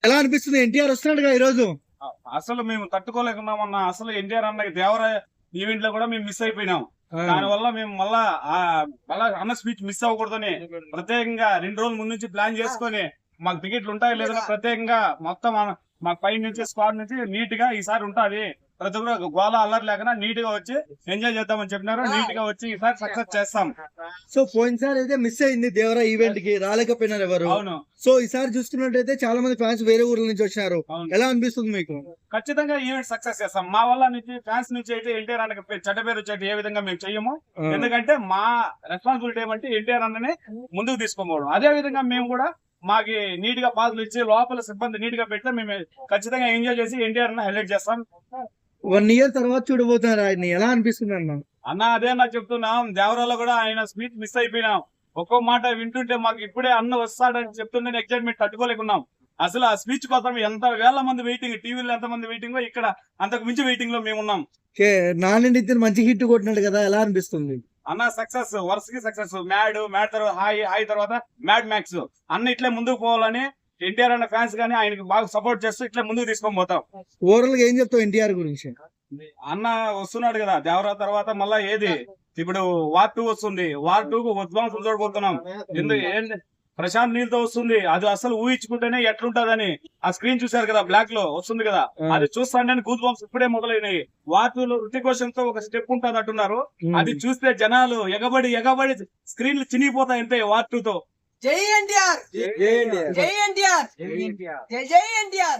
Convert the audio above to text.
ఎలా అనిపిస్తుంది? ఎన్టీఆర్ వస్తున్నాడుగా ఈ రోజు. అసలు మేము తట్టుకోలేకున్నామన్నా. అసలు ఎన్టీఆర్ అన్నకి దేవర ఈవెంట్ లో కూడా మేము మిస్ అయిపోయినాం. దానివల్ల మేము మళ్ళా అన్న స్పీచ్ మిస్ అవ్వకూడదని ప్రత్యేకంగా 2 రోజుల ముందు నుంచి ప్లాన్ చేసుకొని మాకు టికెట్లు ఉంటాయో లేదో ప్రత్యేకంగా మొత్తం మాకు పై నుంచి స్క్వాడ్ నుంచి నీట్ గా ఈసారి ఉంటాది, ప్రతి ఒక్కరు గోళ అల్లరి లేకుండా నీట్ గా వచ్చి ఎంజాయ్ చేద్దామని చెప్పినారు. నీట్ గా వచ్చి ఈసారి సక్సెస్ చేస్తాం. సో పోయినసారి అయితే మిస్ అయింది దేవరా ఈవెంట్ కి, రాలేకపోయినారు ఎవరు. అవును. సో ఈసారి చూస్తున్నట్టయితే చాలా మంది ఫ్యాన్స్ వేరే ఊర్ల నుంచి వచ్చినారు. ఎలా అనిపిస్తుంది మీకు? ఖచ్చితంగా ఈవెంట్ సక్సెస్ చేస్తాం. మా వల్ల నుంచి ఫ్యాన్స్ నుంచి అయితే ఎన్టీఆర్ అన్నకి చెడ్డ పేరు వచ్చేది ఏ విధంగా మేము చెయ్యము. ఎందుకంటే మా రెస్పాన్సిబిలిటీ ఏమంటే ఎన్టీఆర్ అన్నని ముందుకు తీసుకోపోవడం. అదే విధంగా మేము కూడా మాకి నీట్ గా పాసులు ఇచ్చి లోపల సిబ్బంది నీట్ గా పెడితే మేము ఖచ్చితంగా ఎంజాయ్ చేసి ఎన్టీఆర్ అన్న హైలైట్ చేస్తాం. 1 year తర్వాత చూడబోతున్నారు ఆయన్ని, ఎలా అనిపిస్తుంది అన్న? అదే నాకు చెప్తున్నాం, దేవరాలో కూడా ఆయన స్పీచ్ మిస్ అయిపోయినాం. ఒక్కో మాట వింటుంటే మాకు ఇప్పుడే అన్న వస్తాడని చెప్తుంటే ఎక్సైట్మెంట్ తట్టుకోలేకున్నాం. అసలు ఆ స్పీచ్ కోసం ఎంత వేల మంది వెయిటింగ్, టీవీలో ఎంత మంది వెయిటింగ్, ఇక్కడ అంతకు మించి వెయిటింగ్ లో మేము ఉన్నాం. నాని నితిన్ మంచి హిట్ కొట్టినాడు కదా, ఎలా అనిపిస్తుంది అన్న? సక్సెస్, వరుసకి సక్సెస్. మ్యాడ్ తర్వాత హాయ్ తర్వాత మ్యాడ్ మ్యాక్స్ అన్న ఇట్లే ముందుకు పోవాలని ఎన్టీఆర్ అన్న ఫ్యాన్స్ గానీ ఆయనకి బాగా సపోర్ట్ చేస్తూ ఇట్లా ముందుకు తీసుకొని పోతాం. ఓవరాల్ గా ఏం చెప్తావు ఎన్టీఆర్ గురించి? అన్న వస్తున్నాడు కదా దేవరా తర్వాత, మళ్ళా ఏది ఇప్పుడు వార్ 2 వస్తుంది. వార్ 2 కు ఉద్వాంసం చూడబోతున్నాం. ఎందుకు ప్రశాంత్ నీళ్ళతో వస్తుంది, అది అసలు ఊహించుకుంటేనే ఎట్లుంటదని. ఆ స్క్రీన్ చూసారు కదా, బ్లాక్ లో వస్తుంది కదా, అది చూస్తానే గూస్ బంప్స్ ఇప్పుడే మొదలైనవి. వార్ 2 లో ఋతికోషన్ తో ఒక స్టెప్ ఉంటుంది అంటున్నారు. అది చూస్తే జనాలు ఎగబడి స్క్రీన్లు చినిగిపోతాయి అంతే వార్ 2 తో. జై ఎన్టీఆర్, జై ఎన్టీఆర్, జై ఎన్టీఆర్, జై ఎన్టీఆర్.